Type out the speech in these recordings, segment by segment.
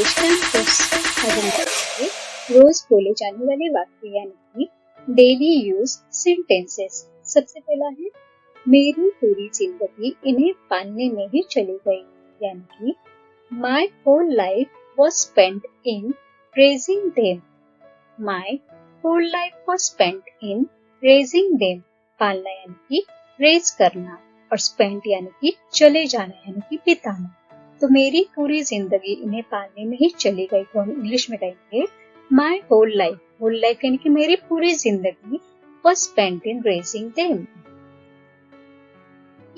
College campus. आज हम पढ़ेंगे रोज बोले जाने वाले वाक्य यानी कि डेली यूज सेंटेंसेस। सबसे पहला है मेरी पूरी जिंदगी इन्हें पालने में ही चली गई, यानी कि my whole life was spent in raising them. My whole life was spent in raising them. पालना यानी कि रेज करना और स्पेंट यानी कि चले जाना यानी कि बिताना। तो मेरी पूरी जिंदगी इन्हें पालने में ही चली गई को हम इंग्लिश में कहेंगे my whole life. Whole life यानी कि मेरी पूरी जिंदगी was spent in raising them.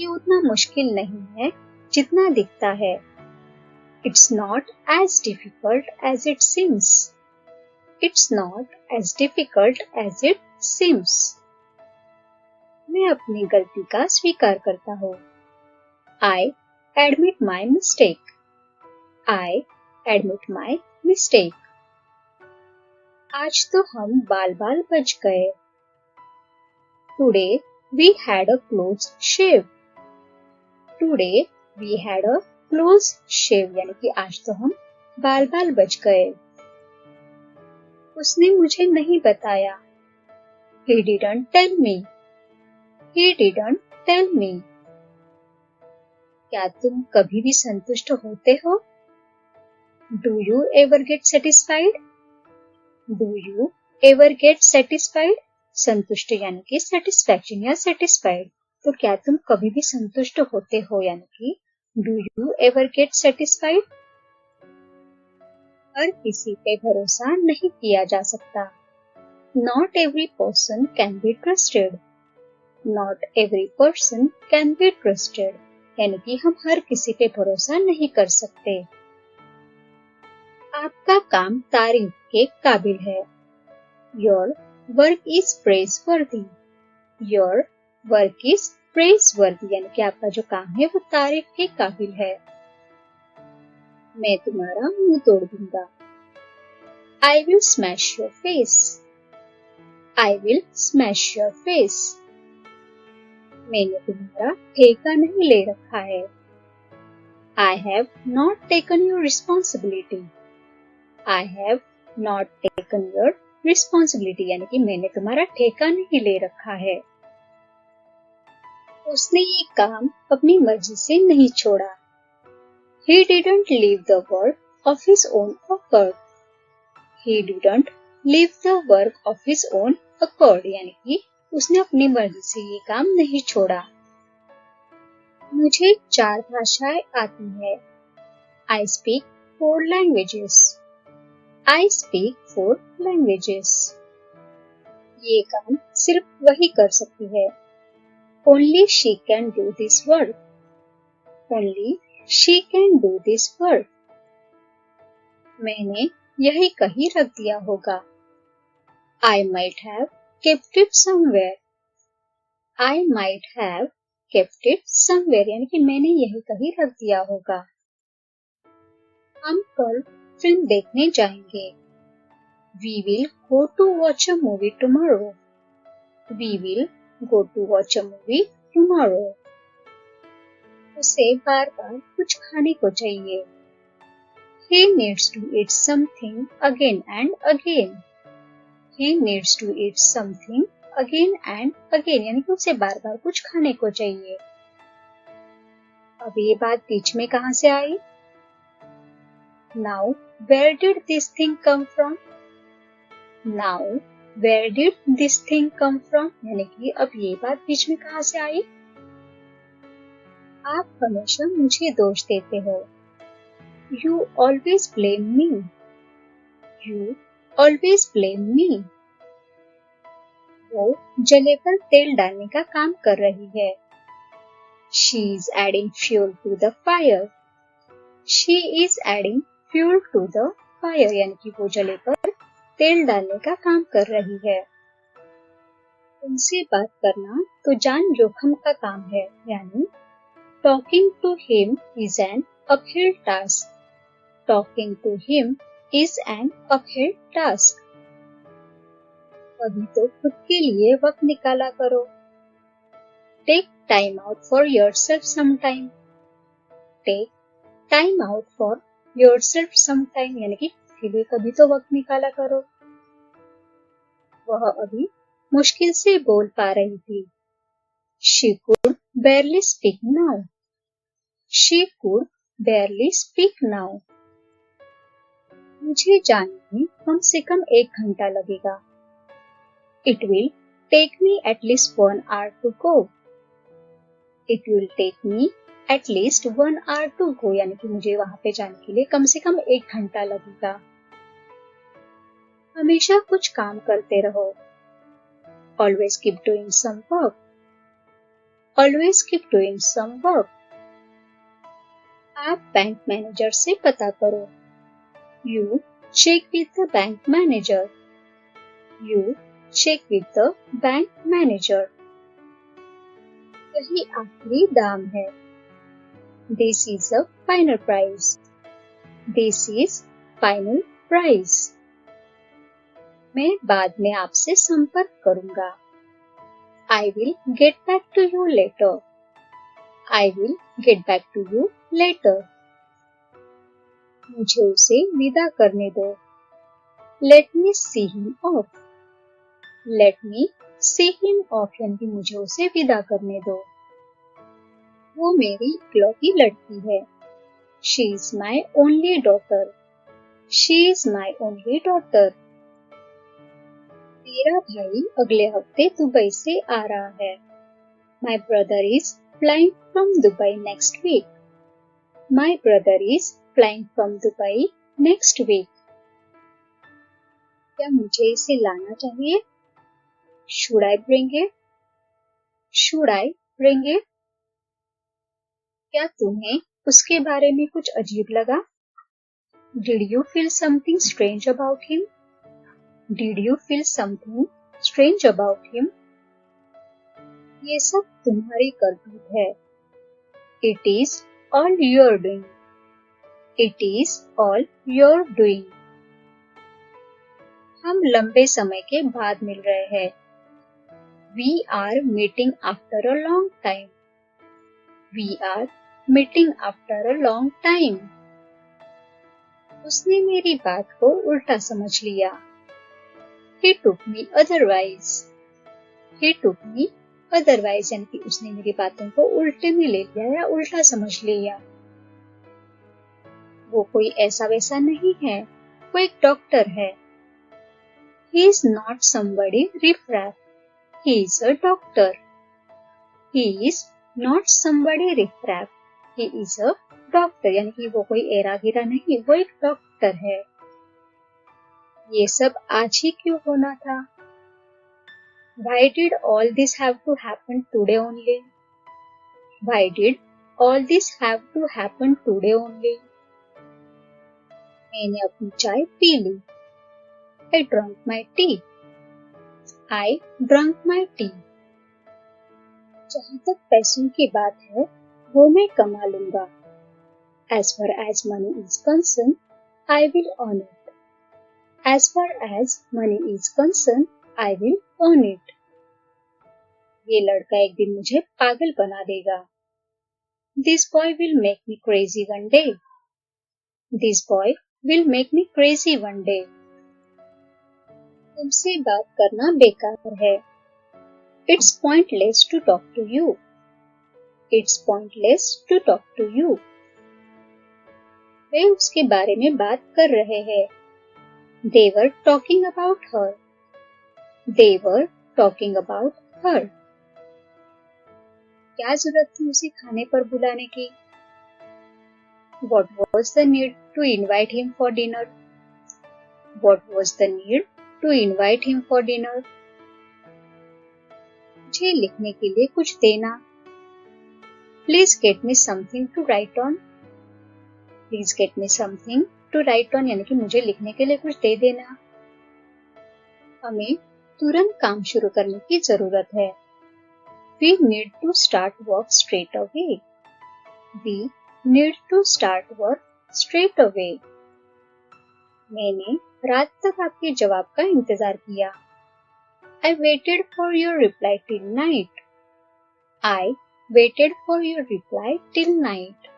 ये उतना मुश्किल नहीं है जितना दिखता है। It's not as difficult as it seems. It's not as difficult as it seems. मैं अपनी गलती का स्वीकार करता हूँ। I admit my mistake. I admit my mistake. आज तो हम बाल बच गए। Today we had a close shave. Today we had a close shave यानी कि आज तो हम बाल बच गए। उसने मुझे नहीं बताया। He didn't tell me. He didn't tell me. क्या तुम कभी भी संतुष्ट होते हो? Do you ever get satisfied? Do you ever get satisfied? संतुष्ट यानी कि satisfaction या satisfied। तो क्या तुम कभी भी संतुष्ट होते हो यानी कि Do you ever get satisfied? हर किसी पे भरोसा नहीं किया जा सकता। Not every person can be trusted. Not every person can be trusted. यानी कि हम हर किसी पे भरोसा नहीं कर सकते। आपका काम तारीफ के काबिल है। Your work is praiseworthy. Your work is praiseworthy यानी कि आपका जो काम है वो तारीफ के काबिल है। मैं तुम्हारा मुंह तोड़ दूंगा। I will smash your face. I will smash your face. मैंने तुम्हारा ठेका नहीं ले रखा है। I have not taken your responsibility. I have not taken your responsibility यानी कि मैंने तुम्हारा ठेका नहीं ले रखा है। उसने ये काम अपनी मर्जी से नहीं छोड़ा। He didn't leave the work of his own accord. He didn't leave the work of his own accord यानी कि उसने अपनी मर्जी से ये काम नहीं छोड़ा। मुझे 4 भाषाएं आती है। I speak 4 languages. I speak 4 languages. ये काम सिर्फ वही कर सकती है। Only she can do this work. Only she can do this work. मैंने यही कहीं रख दिया होगा। I might have kept it somewhere. I might have kept it somewhere यानी कि मैंने यही कहीं रख दिया होगा। हम कल फिल्म देखने जाएंगे। We will go to watch a movie tomorrow. We will go to watch a movie tomorrow. उसे बार-बार कुछ खाने को चाहिए। He needs to eat something again and again. He needs to eat something again and again यानी कि उसे बार-बार कुछ खाने को चाहिए। अब ये बात बीच में कहाँ से आई? Now, where did this thing come from? Now, where did this thing come from? यानी कि अब ये बात बीच में कहाँ से आई? आप हमेशा मुझे दोष देते हो। You always blame me. You always blame me. वो जले पर तेल डालने का काम कर रही है। She is adding fuel to the fire. She is adding fuel to the fire यानी कि वो जले पर तेल डालने का काम कर रही है। उनसे बात करना तो जान जोखिम का काम है यानी Talking to him is an uphill task. Talking to him is an uphill task. अभी तो खुद के लिए वक्त निकाला करो। Take time out for yourself sometime. Take time out for yourself some time यानी कि उसके लिए कभी तो वक्त निकाला करो। वह अभी मुश्किल से बोल पा रही थी। She could barely speak now. She could barely speak now. मुझे जाने में कम से कम 1 घंटा लगेगा। It will take me at least 1 hour to go. It will take me at least 1 hour to go यानी कि मुझे वहां पे जाने के लिए कम से कम 1 घंटा लगेगा। हमेशा कुछ काम करते रहो। Always keep doing some work. Always keep doing some work. आप बैंक मैनेजर से पता करो। You check with the bank manager. You check with the bank manager. यही आखिरी दाम है। This is a final price. This is final price. मैं बाद में आपसे संपर्क करूंगा। I will get back to you later. I will get back to you later. मुझे उसे विदा करने दो। Let me see him off. Let me see him off यानी कि मुझे उसे विदा करने दो। वो मेरी इकलौती लड़की है। She is my only daughter. She is my only daughter. मेरा भाई अगले हफ्ते दुबई से आ रहा है। My brother is flying from Dubai next week. My brother is flying from Dubai next week. क्या मुझे इसे लाना चाहिए? Should I bring it? Should I bring it? क्या तुम्हें उसके बारे में कुछ अजीब लगा? Did you feel something strange about him? Did you feel something strange about him? ये सब तुम्हारी करतूत है। It is all your doing. It is all your doing. हम लंबे समय के बाद मिल रहे हैं। We are meeting after a long time. We are meeting after a long time. उसने मेरी बात को उल्टा समझ लिया। He took me otherwise. He took me otherwise यानी कि उसने मेरी बातों को उल्टे में ले लिया या उल्टा समझ लिया। वो कोई ऐसा वैसा नहीं है, वो एक डॉक्टर है। He is not somebody riffraff. He is a doctor. He is not somebody riffraff. He is a doctor यानी कि वो कोई एरा गिरा नहीं, वो एक डॉक्टर है। ये सब आज ही क्यों होना था? Why did all this have to happen today only? Why did all this have to happen today only? मैंने अपनी चाय P Lee. I drank my tea. I drank my tea. जहाँ तक पैसों की बात है, वो मैं कमा लूंगा। As far as money is concerned, I will earn it. As far as money is concerned, I will earn it. ये लड़का एक दिन मुझे पागल बना देगा। This boy will make me crazy one day. This boy will make me crazy one day. तुमसे बात करना बेकार है। It's pointless to talk to you. It's pointless to talk to you. वे उसके बारे में बात कर रहे हैं। They were talking about her. They were talking about her. क्या जरूरत थी उसे खाने पर बुलाने की? What was the need to invite him for dinner? What was the need to invite him for dinner? मुझे लिखने के लिए कुछ देना। Please get me something to write on. Please get me something to write on यानी कि मुझे लिखने के लिए कुछ दे देना। हमें तुरंत काम शुरू करने की जरूरत है। We need to start work straight away. We need to start work straight away. मैंने रात तक आपके जवाब का इंतजार किया। I waited for your reply till night. I waited for your reply till night.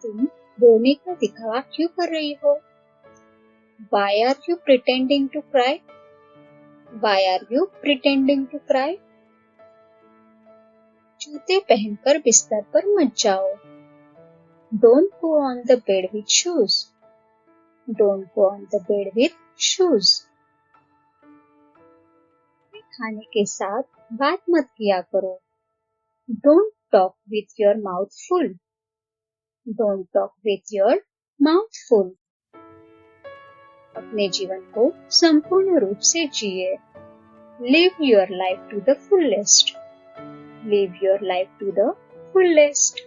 तुम रोने का दिखावा क्यों कर रही हो? Why are you pretending to cry? Why are you pretending to cry? जूते पहनकर बिस्तर पर मत जाओ. Don't go on the bed with shoes. Don't go on the bed with shoes. खाने के साथ बात मत किया करो. Don't talk with your mouth full. Don't talk with your mouth full. अपने जीवन को संपूर्ण रूप से जिए. Live your life to the fullest. Live your life to the fullest.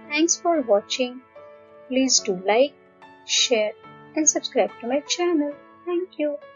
Thanks for watching. Please do like, share and subscribe to my channel. Thank you.